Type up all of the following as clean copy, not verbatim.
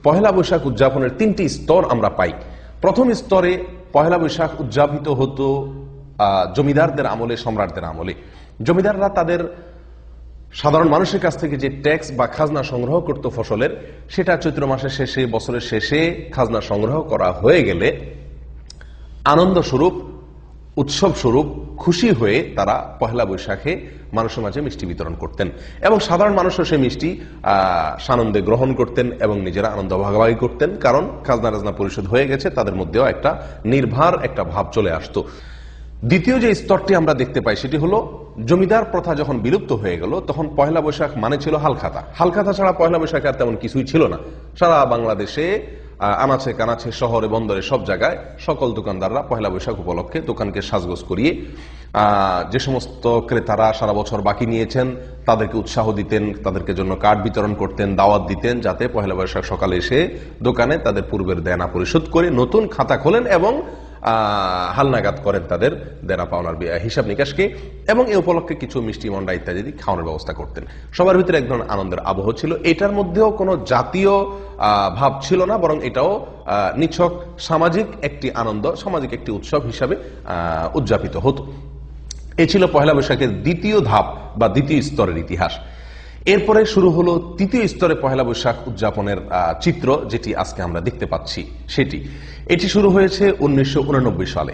পহেলা বৈশাখ উদযাপনের তিনটি স্তর আমরা পাই। প্রথম স্তরে পহেলা বৈশাখ উদযাপিত হতো জমিদারদের আমলে, সম্রাটদের আমলে। জমিদাররা তাদের সাধারণ মানুষের কাছ থেকে যে ট্যাক্স বা খাজনা সংগ্রহ করত ফসলের, সেটা চৈত্র মাসের শেষে, বছরের শেষে খাজনা সংগ্রহ করা হয়ে গেলে আনন্দ স্বরূপ, উৎসব স্বরূপ খুশি হয়ে তারা পহেলা বৈশাখে মানুষের মাঝে মিষ্টি বিতরণ করতেন এবং সাধারণ মানুষও সেই মিষ্টি সানন্দে গ্রহণ করতেন এবং নিজেরা আনন্দ ভাগাভাগি করতেন, কারণ খাজনা রাজনা পরিশোধ হয়ে গেছে, তাদের মধ্যেও একটা নির্ভার একটা ভাব চলে আসতো। দ্বিতীয় যে স্তরটি আমরা দেখতে পাই সেটি হলো জমিদার প্রথা যখন বিলুপ্ত হয়ে গেল, তখন পহেলা বৈশাখ মানে ছিল হালখাতা। হালখাতা ছাড়া পহেলা বৈশাখ আর তেমন কিছুই ছিল না। সারা বাংলাদেশে আনাচে কানাচে, শহরে বন্দরে সব জায়গায় সকল দোকানদাররা পহেলা বৈশাখ উপলক্ষে দোকানকে সাজগোজ করিয়ে যে সমস্ত ক্রেতারা সারা বছর বাকি নিয়েছেন তাদেরকে উৎসাহ দিতেন, তাদেরকে জন্য কার্ড বিতরণ করতেন, দাওয়াত দিতেন, যাতে পহেলা বৈশাখ সকালে এসে দোকানে তাদের পূর্বের দেনা পরিশোধ করে নতুন খাতা খোলেন এবং হালনাগাদ করেন তাদের দেনা পাওনার হিসাব নিকাশকে, এবং এ উপলক্ষে কিছু মিষ্টি মন্ডা ইত্যাদি খাওয়ানোর ব্যবস্থা করতেন। সবার ভিতরে এক ধরনের আনন্দের আবহ ছিল। এটার মধ্যেও কোনো জাতীয় ভাব ছিল না, বরং এটাও নিছক সামাজিক একটি আনন্দ, সামাজিক একটি উৎসব হিসাবে উদযাপিত হতো। এ ছিল পহেলা বৈশাখের দ্বিতীয় ধাপ বা দ্বিতীয় স্তরের ইতিহাস। এরপরে শুরু হলো তৃতীয় স্তরে পহেলা বৈশাখ উদযাপনের চিত্র, যেটি আজকে আমরা দেখতে পাচ্ছি। এটি শুরু হয়েছে 1989 সালে।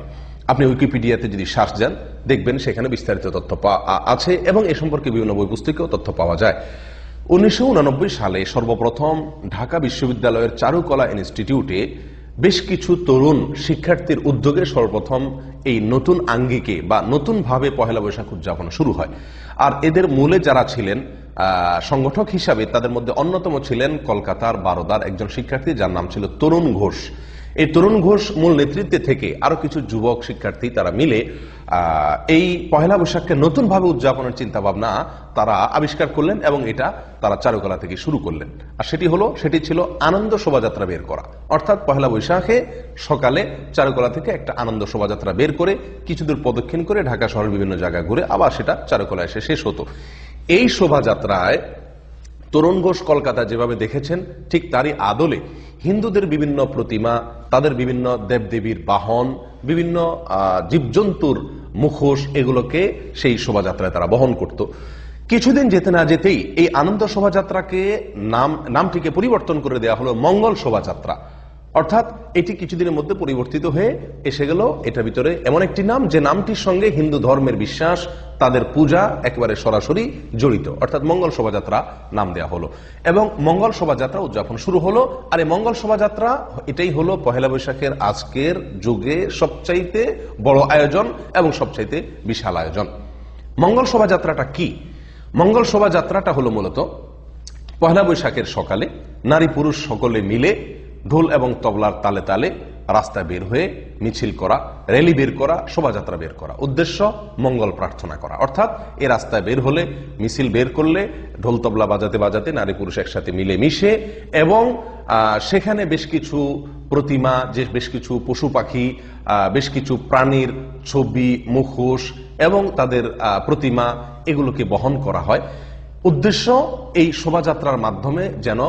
আপনি উইকিপিডিয়াতে যদি সার্চ দেন দেখবেন সেখানে বিস্তারিত তথ্য আছে এবং এ সম্পর্কে বিভিন্ন বই পুস্তকেও তথ্য পাওয়া যায়। 1989 সালে সর্বপ্রথম ঢাকা বিশ্ববিদ্যালয়ের চারুকলা ইনস্টিটিউটে বেশ কিছু তরুণ শিক্ষার্থীর উদ্যোগে সর্বপ্রথম এই নতুন আঙ্গিকে বা নতুন ভাবে পহেলা বৈশাখ উদযাপন শুরু হয়। আর এদের মূলে যারা ছিলেন সংগঠক হিসাবে, তাদের মধ্যে অন্যতম ছিলেন কলকাতার বারোদার একজন শিক্ষার্থী, যার নাম ছিল তরুণ ঘোষ। এই তরুণ ঘোষ মূল নেতৃত্বে থেকে আরো কিছু যুবক শিক্ষার্থী তারা মিলে এই পহেলা বৈশাখকে নতুন ভাবে উদযাপনের চিন্তা ভাবনা তারা আবিষ্কার করলেন এবং এটা তারা চারুকলা থেকে শুরু করলেন। আর সেটি ছিল আনন্দ শোভাযাত্রা বের করা। অর্থাৎ পহেলা বৈশাখে সকালে চারুকলা থেকে একটা আনন্দ শোভাযাত্রা বের করে কিছুদূর প্রদক্ষিণ করে ঢাকা শহরের বিভিন্ন জায়গায় ঘুরে আবার সেটা চারুকলায় এসে শেষ হতো। এই শোভাযাত্রায় তরুণ ঘোষ কলকাতা যেভাবে দেখেছেন, ঠিক তারই আদলে হিন্দুদের বিভিন্ন প্রতিমা, তাদের বিভিন্ন দেবদেবীর বাহন, বিভিন্ন জীবজন্তুর মুখোশ, এগুলোকে সেই শোভাযাত্রায় তারা বহন করত। কিছুদিন যেতে না যেতেই এই আনন্দ শোভাযাত্রাকে নামটিকে পরিবর্তন করে দেওয়া হলো মঙ্গল শোভাযাত্রা। অর্থাৎ এটি কিছুদিনের মধ্যে পরিবর্তিত হয়ে এসে গেল এটার ভিতরে এমন একটি নাম যে নামটির সঙ্গে হিন্দু ধর্মের বিশ্বাস, তাদের পূজা একেবারে সরাসরি জড়িত, অর্থাৎ মঙ্গল শোভাযাত্রা নাম দেওয়া হলো এবং মঙ্গল শোভাযাত্রা উদযাপন শুরু হলো। আর এই মঙ্গল শোভাযাত্রা এটাই হলো পহেলা বৈশাখের আজকের যুগে সবচাইতে বড় আয়োজন এবং সবচাইতে বিশাল আয়োজন। মঙ্গল শোভাযাত্রাটা কি? মঙ্গল শোভাযাত্রাটা হলো মূলত পহেলা বৈশাখের সকালে নারী পুরুষ সকলে মিলে ঢোল এবং তবলার তালে তালে রাস্তায় বের হয়ে মিছিল করা, র্যালি বের করা, শোভাযাত্রা বের করা। উদ্দেশ্য মঙ্গল প্রার্থনা করা। অর্থাৎ এই রাস্তায় বের হলে, মিছিল বের করলে ঢোল তবলা বাজাতে বাজাতে নারী পুরুষ একসাথে মিলে মিশে এবং সেখানে বেশ কিছু প্রতিমা, বেশ কিছু পশু পাখি, বেশ কিছু প্রাণীর ছবি, মুখোশ এবং তাদের প্রতিমা, এগুলোকে বহন করা হয়। উদ্দেশ্য এই শোভাযাত্রার মাধ্যমে যেন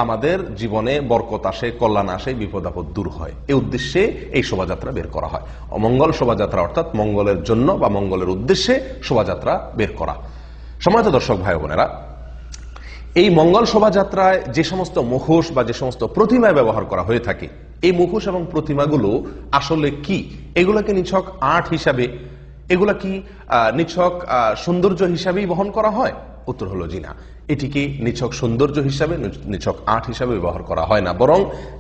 আমাদের জীবনে বরকত আসে, কল্যাণ আসে, বিপদ আপদ দূর হয়, এই উদ্দেশ্যে এই শোভাযাত্রা বের করা হয়। অমঙ্গল শোভাযাত্রা অর্থাৎ মঙ্গলের জন্য বা মঙ্গলের উদ্দেশ্যে শোভাযাত্রা বের করা। সম্মানিত দর্শক ভাই বোনেরা, এই মঙ্গল শোভাযাত্রায় যে সমস্ত মুখোশ বা যে সমস্ত প্রতিমায় ব্যবহার করা হয়ে থাকে, এই মুখোশ এবং প্রতিমাগুলো আসলে কি? এগুলোকে নিছক আর্ট হিসাবে, এগুলা কি নিছক সৌন্দর্য হিসাবেই বহন করা হয়? উত্তর হলো জি না। এটিকে নিছক সৌন্দর্য হিসাবে, নিছক আর্ট হিসাবে ব্যবহার করা হয় না, বরং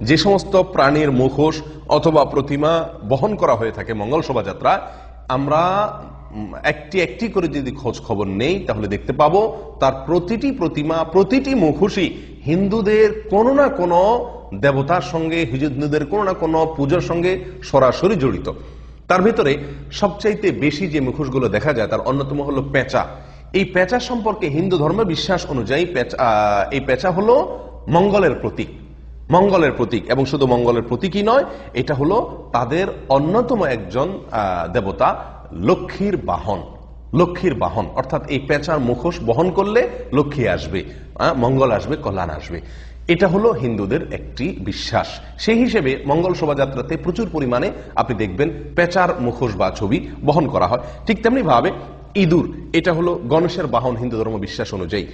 যে সমস্ত প্রাণীর মুখোশ অথবা প্রতিমা বহন করা হয়ে থাকে মঙ্গল শোভাযাত্রা, আমরা একটি একটি করে যদি খোঁজ খবর নেই তাহলে দেখতে পাবো তার প্রতিটি প্রতিমা, প্রতিটি মুখোশই হিন্দুদের কোনো না কোনো দেবতার সঙ্গে, হিন্দুদের কোনো না কোনো পূজার সঙ্গে সরাসরি জড়িত। তার ভিতরে সবচাইতে বেশি যে মুখোশগুলো দেখা যায় তার অন্যতম হলো পেঁচা। এই পেঁচা সম্পর্কে হিন্দু ধর্মের বিশ্বাস অনুযায়ী এই পেঁচা হলো মঙ্গলের প্রতীক, মঙ্গলের প্রতীক। এবং শুধু মঙ্গলের প্রতীকই নয়, এটা হলো তাদের অন্যতম একজন দেবতা লক্ষ্মীর বাহন। লক্ষ্মীর বাহন অর্থাৎ এই পেঁচার মুখোশ বহন করলে লক্ষ্মী আসবে, মঙ্গল আসবে, কল্যাণ আসবে। এটা হলো হিন্দুদের একটি বিশ্বাস। সেই হিসেবে মঙ্গল শোভাযাত্রাতে প্রচুর পরিমাণে আপনি দেখবেন পেঁচার মুখোশ বা ছবি বহন করা হয়। ঠিক তেমনি ভাবে ইঁদুর, এটা হলো গণেশের বাহন হিন্দু ধর্ম বিশ্বাস অনুযায়ী।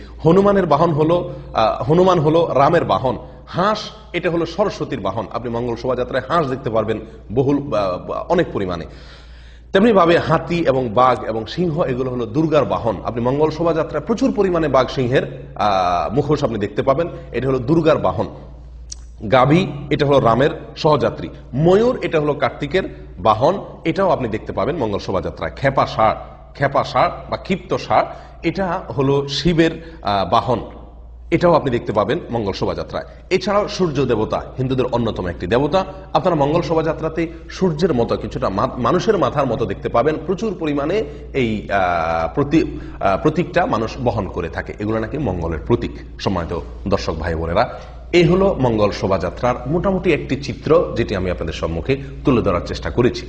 হনুমান হলো রামের বাহন। হাঁস, এটা হলো সরস্বতীর বাহন। আপনি মঙ্গল শোভাযাত্রায় হাঁস দেখতে পারবেন অনেক পরিমাণে। তেমনি ভাবে হাতি এবং বাঘ এবং সিংহ, এগুলো হলো দুর্গার বাহন। আপনি মঙ্গল শোভাযাত্রায় প্রচুর পরিমাণে বাঘ সিংহের মুখোশ আপনি দেখতে পাবেন। এটা হলো দুর্গার বাহন। গাভী, এটা হলো রামের সহযাত্রী। ময়ূর, এটা হলো কার্তিকের বাহন। এটাও আপনি দেখতে পাবেন মঙ্গল শোভাযাত্রায়। খেপা ষাঁড় বা ক্ষিপ্ত ষাঁড়, এটা হলো শিবের বাহন। এটাও আপনি দেখতে পাবেন মঙ্গল শোভাযাত্রায়। এছাড়াও সূর্য দেবতা হিন্দুদের অন্যতম একটি দেবতা। আপনারা মঙ্গল শোভাযাত্রাতে সূর্যের মতো কিছুটা মানুষের মাথার মতো দেখতে পাবেন। প্রচুর পরিমাণে এই প্রতীকটা মানুষ বহন করে থাকে। এগুলো নাকি মঙ্গলের প্রতীক। সম্মানিত দর্শক ভাই বোনেরা, এই হলো মঙ্গল শোভাযাত্রার মোটামুটি একটি চিত্র, যেটি আমি আপনাদের সম্মুখে তুলে ধরার চেষ্টা করেছি।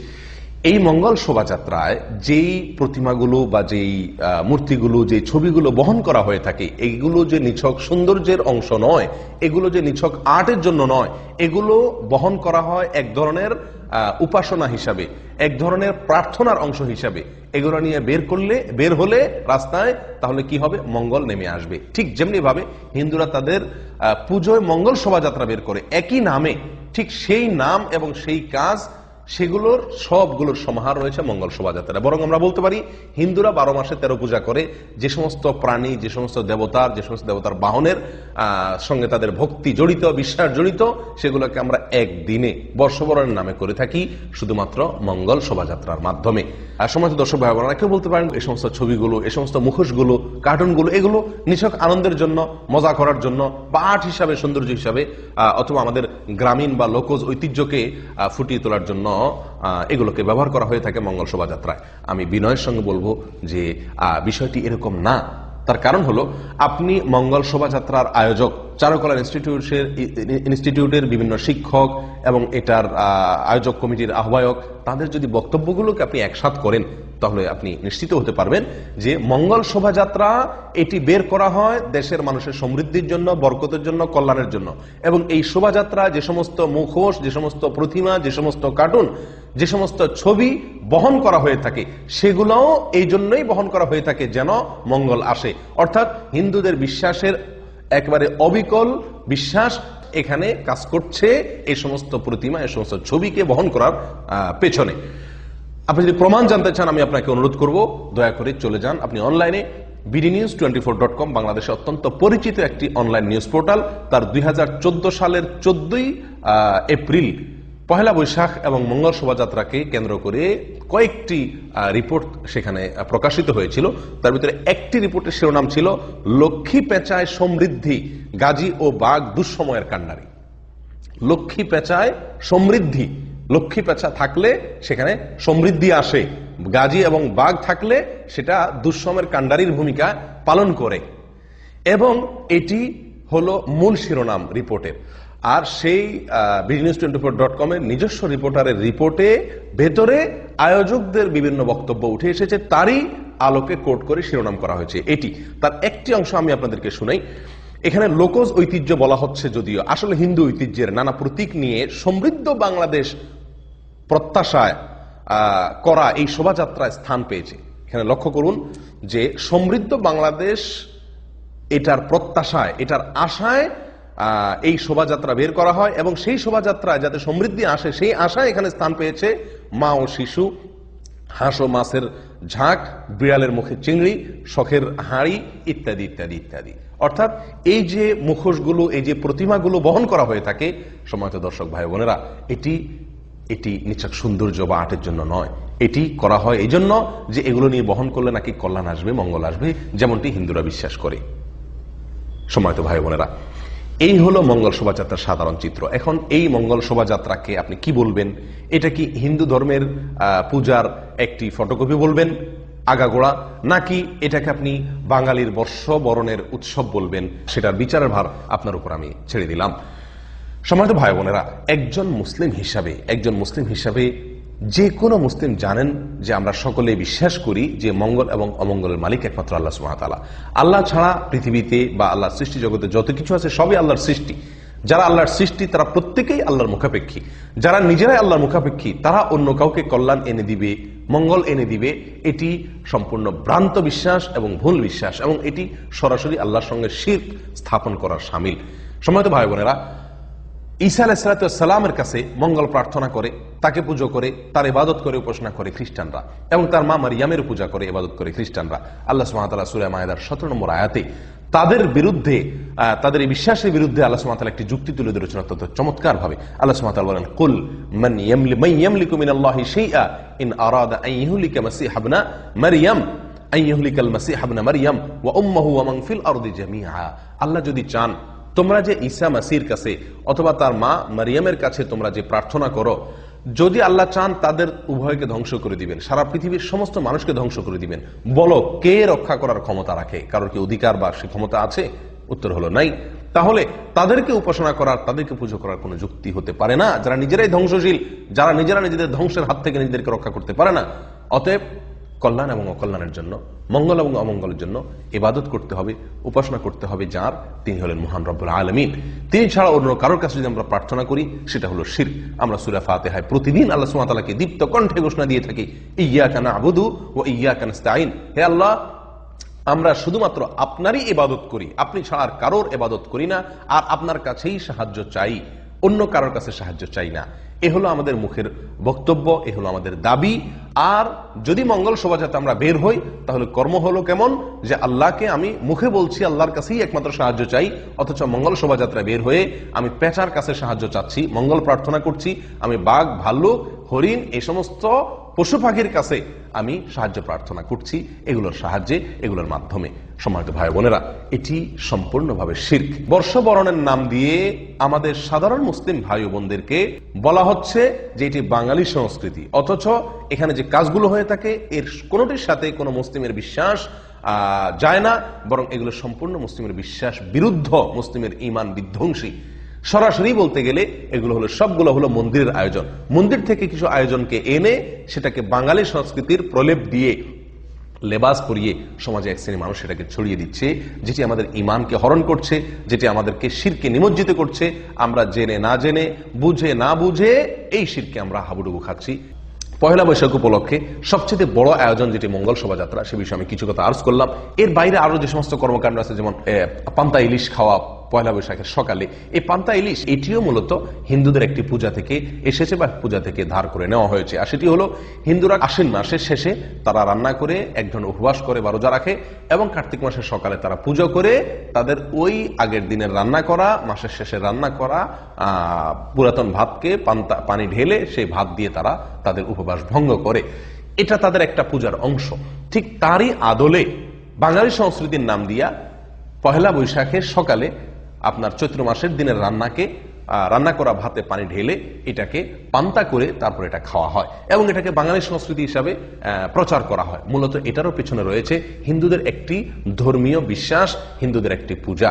এই মঙ্গল শোভাযাত্রায় যেই প্রতিমাগুলো বা যেই মূর্তিগুলো, যে ছবিগুলো বহন করা হয়ে থাকে, এগুলো যে নিছক সৌন্দর্যের অংশ নয়, এগুলো যে নিছক আর্টের জন্য নয়, এগুলো বহন করা হয় এক ধরনের উপাসনা হিসাবে, এক ধরনের প্রার্থনার অংশ হিসাবে। এগুলো নিয়ে বের হলে রাস্তায়, তাহলে কি হবে? মঙ্গল নেমে আসবে। ঠিক যেমনি ভাবে হিন্দুরা তাদের পুজোয় মঙ্গল শোভাযাত্রা বের করে একই নামে, ঠিক সেই নাম এবং সেই কাজ, সেগুলোর সবগুলোর সমাহার রয়েছে মঙ্গল শোভাযাত্রা। বরং আমরা বলতে পারি হিন্দুরা 12 মাসে 13 পূজা করে। যে সমস্ত প্রাণী, যে সমস্ত দেবতার বাহনের সঙ্গে তাদের ভক্তি জড়িত, বিশ্বাস জড়িত, সেগুলোকে আমরা একদিনে বর্ষবরণের নামে করে থাকি শুধুমাত্র মঙ্গল শোভাযাত্রার মাধ্যমে। সম্মানিত দর্শক ভাই বোনেরা, কেউ বলতে পারেন এই সমস্ত ছবিগুলো, এই সমস্ত মুখোশগুলো, কার্টুনগুলো, এগুলো নিছক আনন্দের জন্য, মজা করার জন্য, বা আর্ট হিসাবে, সৌন্দর্য হিসাবে, অথবা আমাদের গ্রামীণ বা লোকজ ঐতিহ্যকে ফুটিয়ে তোলার জন্য এগুলোকে ব্যবহার করা হয়ে থাকে মঙ্গল শোভাযাত্রায়। আমি বিনয়ের সঙ্গে বলবো যে বিষয়টি এরকম না। তার কারণ হলো, আপনি মঙ্গল শোভাযাত্রার আয়োজক, চারুকলা ইনস্টিটিউটের বিভিন্ন শিক্ষক এবং এটার আয়োজক কমিটির আহ্বায়ক, তাদের যদি বক্তব্যগুলোকে আপনি একসাথ করেন, তাহলে আপনি নিশ্চিত হতে পারবেন যে মঙ্গল শোভাযাত্রা এটি বের করা হয় দেশের মানুষের সমৃদ্ধির জন্য, বরকতের জন্য, কল্যাণের জন্য। এবং এই শোভাযাত্রা যে সমস্ত মুখোশ, যে সমস্ত প্রতিমা, যে সমস্ত কার্টুন, যে সমস্ত ছবি বহন করা হয়ে থাকে, সেগুলোও এই জন্যই বহন করা হয়ে থাকে যেন মঙ্গল আসে। অর্থাৎ হিন্দুদের বিশ্বাসের একেবারে অবিকল বিশ্বাস এখানে কাজ করছে এই সমস্ত প্রতিমা, এই সমস্ত ছবিকে বহন করার পেছনে। আপনি যদি প্রমাণ জানতে চান, আমি আপনাকে অনুরোধ করব, দয়া করে চলে যান আপনি অনলাইনে bdnews24.com, বাংলাদেশে অত্যন্ত পরিচিত একটি অনলাইন নিউজ পোর্টাল। তার 2014 সালের 14ই এপ্রিল, পহেলা বৈশাখ এবং মঙ্গল শোভাযাত্রাকে কেন্দ্র করে কয়েকটি রিপোর্ট সেখানে প্রকাশিত হয়েছিল। তার ভিতরে একটি রিপোর্টের শিরোনাম ছিল লক্ষ্মী পেঁচায় সমৃদ্ধি, গাজী ও বাঘ দুঃসময়ের কান্ডারি। লক্ষ্মী পেঁচায় সমৃদ্ধি, লক্ষ্মী পেঁচা থাকলে সেখানে সমৃদ্ধি আসে, গাজী এবং বাঘ থাকলে সেটা দুঃসময়ের কান্ডারির ভূমিকা পালন করে। এবং এটি হলো মূল শিরোনাম রিপোর্টের। আর সেই bdnews24.com এর নিজস্ব রিপোর্টারের রিপোর্টে ভেতরে আয়োজকদের বিভিন্ন বক্তব্য উঠে এসেছে, তারই আলোকে কোট করে শিরোনাম করা হয়েছে এটি। তার একটি অংশ আমি আপনাদেরকে শুনাই। এখানে লোকজ ঐতিহ্য বলা হচ্ছে, যদিও আসলে হিন্দু ঐতিহ্যের নানা প্রতীক নিয়ে সমৃদ্ধ বাংলাদেশ প্রত্যাশায় করা এই শোভাযাত্রায় স্থান পেয়েছে। এখানে লক্ষ্য করুন যে সমৃদ্ধ বাংলাদেশ এটার প্রত্যাশায়, এটার আশায় এই শোভাযাত্রা বের করা হয়, এবং সেই শোভাযাত্রায় যাতে সমৃদ্ধি আসে সেই আশায় এখানে স্থান পেয়েছে মা ও শিশু, হাঁস ও মাছের ঝাঁক, বিড়ালের মুখে চিংড়ি, শখের হাঁড়ি, ইত্যাদি ইত্যাদি ইত্যাদি। অর্থাৎ এই যে মুখোশগুলো, এই যে প্রতিমাগুলো বহন করা হয়ে থাকে, সম্মানিত দর্শক ভাই বোনেরা, এটি নিছক সৌন্দর্য বা আর্টের জন্য নয়। এটি করা হয় এই জন্য যে এগুলো নিয়ে বহন করলে নাকি কল্যাণ আসবে, মঙ্গল আসবে, যেমনটি হিন্দুরা বিশ্বাস করে। সম্মানিত ভাই বোনেরা, এই হলো মঙ্গল শোভাযাত্রার সাধারণ চিত্র। এখন এই মঙ্গল শোভাযাত্রাকে আপনি কি বলবেন? এটা কি হিন্দু ধর্মের পূজার একটি ফটোকপি বলবেন আগাগোড়া, নাকি এটাকে আপনি বাঙালির বর্ষবরণের উৎসব বলবেন? সেটার বিচারের ভার আপনার উপর আমি ছেড়ে দিলাম। সম্মানিত ভাই বোনেরা, একজন মুসলিম হিসাবে যে কোনো মুসলিম জানেন যে আমরা সকলে বিশ্বাস করি যে মঙ্গল এবং অমঙ্গলের মালিক একমাত্র আল্লাহ সুবহানাহু ওয়া তাআলা। আল্লাহ ছাড়া পৃথিবীতে বা আল্লাহর সৃষ্টি জগতে যত কিছু আছে সবই আল্লাহর সৃষ্টি। যারা আল্লাহর সৃষ্টি তারা প্রত্যেকেই আল্লাহর মুখাপেক্ষী। যারা নিজেরাই আল্লাহর মুখাপেক্ষী তারা অন্য কাউকে কল্যাণ এনে দিবে, মঙ্গল এনে দিবে, এটি সম্পূর্ণ ভ্রান্ত বিশ্বাস এবং ভুল বিশ্বাস, এবং এটি সরাসরি আল্লাহর সঙ্গে শিরক স্থাপন করার শামিল। সম্মানিত ভাই বোনেরা, ঈসা আলাইহিস সালামের কাছে মঙ্গল প্রার্থনা করে, তাকে পুজো করে, তার ইবাদত করে, উপাসনা করে খ্রিস্টানরা, এবং তার মা মারিয়ামের পূজা করে, ইবাদত করে খ্রিস্টানরা। আল্লাহ সুবহানাহু ওয়া তাআলা সূরা মায়েদার 17 নম্বর আয়াতে তাদের বিরুদ্ধে, তাদের এই বিশ্বাসের বিরুদ্ধে আল্লাহ সুবহানাহু ওয়া তাআলা একটি যুক্তি তুলে ধরেছেন অত্যন্ত চমৎকার ভাবে। আল্লাহ সুবহানাহু ওয়া তাআলা বলেন, কুল মান ইয়ামলিকু মিনাল্লাহি শাইআ ইন আরাদা আন ইহলিকা মাসিহ ইবনা মারইয়াম আন ইহলিকাল মাসিহ ইবনা মারইয়াম ওয়া উম্মুহু ওয়া মান ফিল আরদি জামিআ। আল্লাহ যদি চান তোমরা যে ঈসা মাসির কাছে অথবা তার মা মারিয়ামের কাছে তোমরা যে প্রার্থনা করো, যদি আল্লাহ চান তাদের উভয়কে ধ্বংস করে দিবেন, সারা পৃথিবীর সমস্ত মানুষকে ধ্বংস করে দিবেন। বলো কে রক্ষা করার ক্ষমতা রাখে? কারোর কি অধিকার বা সে ক্ষমতা আছে? উত্তর হলো নাই। তাহলে তাদেরকে উপাসনা করার, তাদেরকে পুজো করার কোনো যুক্তি হতে পারে না, যারা নিজেরাই ধ্বংসশীল, যারা নিজেরা নিজেদের ধ্বংসের হাত থেকে নিজেদেরকে রক্ষা করতে পারে না। অতএব কল্যাণ এবং অকল্যাণের জন্য, মঙ্গল এবং অমঙ্গলের জন্য ইবাদত করতে হবে, উপাসনা করতে হবে যার, তিনি হলেন মহান রব্বুল আলামিন। তিনি ছাড়া অন্য কারোর কাছে যদি আমরা প্রার্থনা করি সেটা হলো শিরক। আমরা সূরা ফাতিহায় প্রতিদিন আল্লাহ সুবহানাহু ওয়া তাআলাকে দীপ্ত কণ্ঠে ঘোষণা দিয়ে থাকি, ইয়্যাকা না'বুদু ওয়া ইয়্যাকা নাস্তাঈন। হে আল্লাহ, আমরা শুধুমাত্র আপনারই ইবাদত করি, আপনি ছাড়া আর কারোর ইবাদত করি না, আর আপনার কাছেই সাহায্য চাই, অন্য কারোর কাছে সাহায্য চাই না। এ হলো আমাদের মুখের বক্তব্য, এ হলো আমাদের দাবি। আর যদি মঙ্গল শোভাযাত্রা আমরা বের হই, তাহলে কর্ম হলো কেমন, যে আল্লাহকে আমি মুখে বলছি আল্লাহর কাছেই একমাত্র সাহায্য চাই, অথচ মঙ্গল শোভাযাত্রা বের হয়ে আমি পেঁচার কাছে সাহায্য চাচ্ছি, মঙ্গল প্রার্থনা করছি, আমি বাঘ, ভাল্লুক, হরিণ, এই সমস্ত পশু পাখির কাছে আমি সাহায্য প্রার্থনা করছি, এগুলোর সাহায্যে, এগুলোর মাধ্যমে। সম্মানিত ভাই বোনেরা, এটি সম্পূর্ণভাবে শিরক। বর্ষবরণের নাম দিয়ে আমাদের সাধারণ মুসলিম ভাই বোনদেরকে বলা হচ্ছে যে এটি বাঙালি সংস্কৃতি, অথচ এখানে যে কাজগুলো হয়ে থাকে এর কোনোটির সাথে কোনো মুসলিমের বিশ্বাস যায় না, বরং এগুলো সম্পূর্ণ মুসলিমের বিশ্বাস বিরুদ্ধ, মুসলিমের ঈমান বিধ্বংসী। সরাসরি বলতে গেলে এগুলো হলো, সবগুলো হলো মন্দিরের আয়োজন। মন্দির থেকে কিছু আয়োজনকে এনে সেটাকে বাঙালি সংস্কৃতির প্রলেপ দিয়ে, লেবাস পরিয়ে সমাজে এক শ্রেণী মানুষ সেটাকে ছড়িয়ে দিচ্ছে, যেটি আমাদের ঈমানকে হরণ করছে, যেটি আমাদেরকে শিরকে নিমজ্জিত করছে। আমরা জেনে না জেনে, বুঝে না বুঝে এই শিরকে আমরা হাবুডুবু খাচ্ছি। পয়লা বৈশাখ উপলক্ষে সবচেয়ে বড় আয়োজন যেটি মঙ্গল শোভাযাত্রা, সে বিষয়ে আমি কিছু কথা আর্জ করলাম। এর বাইরে আরো যে সমস্ত কর্মকাণ্ড আছে, যেমন পান্তা ইলিশ খাওয়া পয়লা বৈশাখের সকালে, এই পান্তা ইলিশ এটিও মূলত হিন্দুদের একটি পূজা থেকে এসেছে বা পূজা থেকে ধার করে নেওয়া হয়েছে। আর সেটি হলো, হিন্দুরা আশ্বিন মাসের শেষে তারা রান্না করে একজন উপবাস করে বা রোজা রাখে, এবং কার্তিক মাসের সকালে তারা পুজো করে তাদের ওই আগের দিনের রান্না করা, মাসের শেষে রান্না করা পুরাতন ভাতকে পানি ঢেলে সেই ভাত দিয়ে তারা তাদের উপবাস ভঙ্গ করে। এটা তাদের একটা পূজার অংশ। ঠিক তারই আদলে বাঙালি সংস্কৃতির নাম দিয়া পহেলা বৈশাখের সকালে আপনার চৈত্র মাসের দিনের রান্না করা ভাতে পানি ঢেলে এটাকে পান্তা করে তারপর এটা খাওয়া হয়, এবং এটাকে বাঙালি সংস্কৃতি হিসাবে প্রচার করা হয়। মূলত এটারও পেছনে রয়েছে হিন্দুদের একটি ধর্মীয় বিশ্বাস, হিন্দুদের একটি পূজা।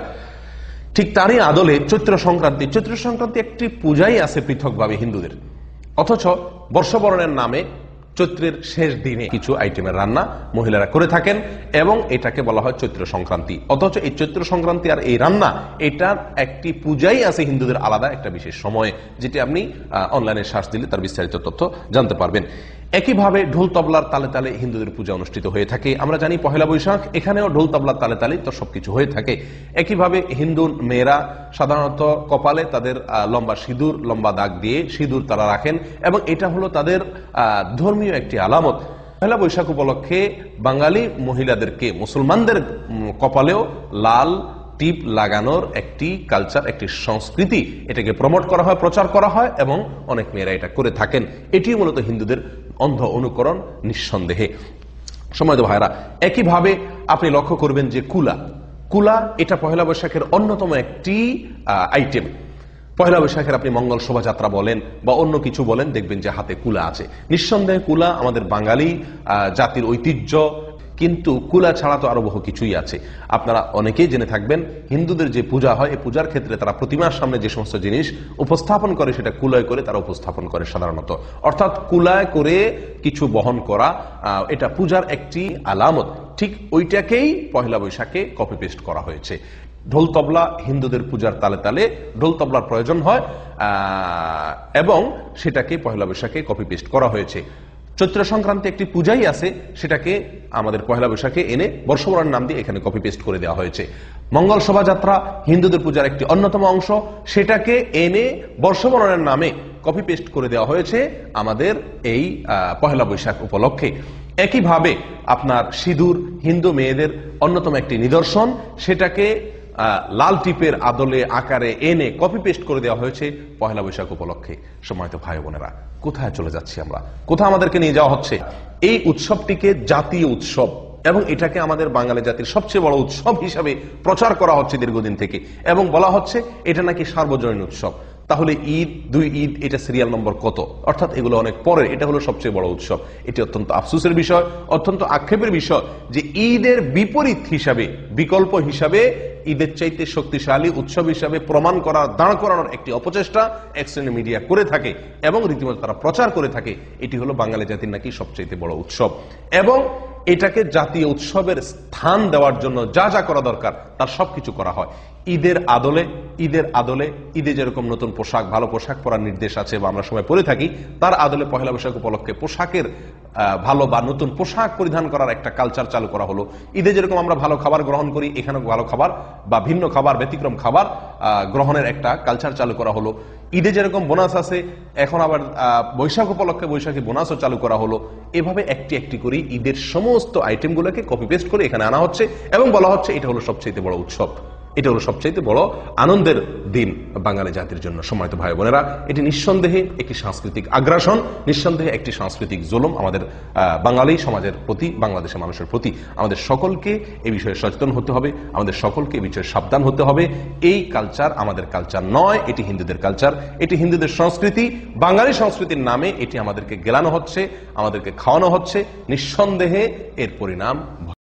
ঠিক তারই আদলে চৈত্র সংক্রান্তি একটি পূজাই আছে পৃথকভাবে হিন্দুদের, অথচ বর্ষবরণের নামে চৈত্রের শেষ দিনে কিছু আইটেমের রান্না মহিলারা করে থাকেন, এবং এটাকে বলা হয় চৈত্র সংক্রান্তি। অথচ এই চৈত্র সংক্রান্তি আর এই রান্না, এটার একটি পূজাই আছে হিন্দুদের আলাদা একটা বিশেষ সময়ে, যেটি আপনি অনলাইনে সার্চ দিলে তার বিস্তারিত তথ্য জানতে পারবেন। একইভাবে ঢোল তবলার তালে তালে হিন্দুদের পূজা অনুষ্ঠিত হয়ে থাকে। আমরা জানি পহেলা বৈশাখ, এখানেও ঢোল তবলার তালে তালে তো সবকিছু হয়ে থাকে। একইভাবে হিন্দু মেয়েরা সাধারণত কপালে তাদের লম্বা সিঁদুর, লম্বা দাগ দিয়ে সিঁদুর তারা রাখেন, এবং এটা হলো তাদের ধর্মীয় একটি আলামত। পহেলা বৈশাখ উপলক্ষে বাঙালি মহিলাদেরকে, মুসলমানদের কপালেও লাল টিপ লাগানোর একটি কালচার, একটি সংস্কৃতি, এটাকে প্রমোট করা হয়, প্রচার করা হয়, এবং অনেক মেয়েরা এটা করে থাকেন। এটিও মূলত হিন্দুদের অন্ধ অনুকরণ, নিঃসন্দেহে। সম্মানিত ভাইরা, একইভাবে আপনি লক্ষ্য করবেন যে কুলা এটা পহেলা বৈশাখের অন্যতম একটি আইটেম। পহেলা বৈশাখের আপনি মঙ্গল শোভাযাত্রা বলেন বা অন্য কিছু বলেন, দেখবেন যে হাতে কুলা আছে। নিঃসন্দেহে কুলা আমাদের বাঙালি জাতির ঐতিহ্য, কিন্তু কুলা ছাড়া তো আরো বহু কিছুই আছে। আপনারা অনেকেই জেনে থাকবেন, হিন্দুদের যে পূজা হয়, এই পূজার ক্ষেত্রে তারা প্রতিমার সামনে যে সমস্ত জিনিস উপস্থাপন করে সেটা কুলায় করে তারা উপস্থাপন করে সাধারণত, অর্থাৎ কুলায় করে কিছু বহন করা, এটা পূজার একটি আলামত। ঠিক ওইটাকেই পহেলা বৈশাখে কপি পেস্ট করা হয়েছে। ঢোল তবলা হিন্দুদের পূজার তালে তালে ঢোল তবলার প্রয়োজন হয়, এবং সেটাকে পহেলা বৈশাখে কপি পেস্ট করা হয়েছে। চৈত্র সংক্রান্তি একটি পূজাই আছে, সেটাকে আমাদের পহেলা বৈশাখে এনে বর্ষবরণের নাম দিয়ে এখানে কপি পেস্ট করে দেওয়া হয়েছে। মঙ্গল শোভাযাত্রা হিন্দুদের পূজার একটি অন্যতম অংশ, সেটাকে এনে বর্ষবরণের নামে কপি পেস্ট করে দেওয়া হয়েছে আমাদের এই পহেলা বৈশাখ উপলক্ষে। একইভাবে আপনার সিঁদুর হিন্দু মেয়েদের অন্যতম একটি নিদর্শন, সেটাকে লাল টিপের আদলে আকারে এনে কপি পেস্ট করে দেওয়া হয়েছে পহেলা বৈশাখ উপলক্ষে। সম্মানিত ভাই বোনেরা, কোথায় চলে যাচ্ছি আমরা, কোথায় আমাদেরকে নিয়ে যাওয়া হচ্ছে? এই উৎসবটিকে জাতীয় উৎসব এবং এটাকে আমাদের বাঙালি জাতির সবচেয়ে বড় উৎসব হিসাবে প্রচার করা হচ্ছে দীর্ঘদিন থেকে, এবং বলা হচ্ছে এটা নাকি সার্বজনীন উৎসব। তাহলে ঈদ, দুই ঈদ, এটা সিরিয়াল নম্বর কত? অর্থাৎ এগুলো অনেক পরে, এটা হলো সবচেয়ে বড় উৎসব। এটি অত্যন্ত আফসোসের বিষয়, অত্যন্ত আক্ষেপের বিষয় যে ঈদের বিপরীত হিসাবে, বিকল্প হিসাবে ঈদের চাইতে শক্তিশালী উৎসব হিসাবে প্রমাণ করার, দাঁড় করানোর একটি অপচেষ্টা এক শ্রেণীর মিডিয়া করে থাকে এবং রীতিমতো তারা প্রচার করে থাকে এটি হলো বাঙালি জাতির নাকি সবচেয়ে বড় উৎসব। এবং এটাকে জাতীয় উৎসবের স্থান দেওয়ার জন্য যা যা করা দরকার তার সবকিছু করা হয়। ঈদের আদলে ঈদে যেরকম নতুন পোশাক, ভালো পোশাক পরার নির্দেশ আছে বা আমরা সবাই পরে থাকি, তার আদলে পহেলা বৈশাখ উপলক্ষে পোশাকের ভালো বা নতুন পোশাক পরিধান করার একটা কালচার চালু করা হলো। ঈদে যেরকম আমরা ভালো খাবার গ্রহণ করি, এখানে ভালো খাবার বা ভিন্ন খাবার, ব্যতিক্রম খাবার গ্রহণের একটা কালচার চালু করা হলো। ঈদে যেরকম বোনাস আছে, এখন আবার বৈশাখ উপলক্ষে বৈশাখী বোনাসও চালু করা হলো। এভাবে একটি একটি করে ঈদের সমস্ত আইটেমগুলোকে কপি পেস্ট করে এখানে আনা হচ্ছে এবং বলা হচ্ছে এটা হলো সবচেয়ে বড় উৎসব, এটা হলো সবচেয়ে বড় আনন্দের দিন বাঙালি জাতির জন্য। সম্মানিত ভাই বোনেরা, এটি নিঃসন্দেহে একটি সাংস্কৃতিক আগ্রাসন, নিঃসন্দেহে একটি সাংস্কৃতিক জুলুম আমাদের বাঙালি সমাজের প্রতি, বাংলাদেশের মানুষের প্রতি। আমাদের সকলকে এই বিষয়ে সচেতন হতে হবে, আমাদের সকলকে এই বিষয়ে সাবধান হতে হবে। এই কালচার আমাদের কালচার নয়, এটি হিন্দুদের কালচার, এটি হিন্দুদের সংস্কৃতি। বাঙালি সংস্কৃতির নামে এটি আমাদেরকে গেলানো হচ্ছে, আমাদেরকে খাওয়ানো হচ্ছে। নিঃসন্দেহে এর পরিণাম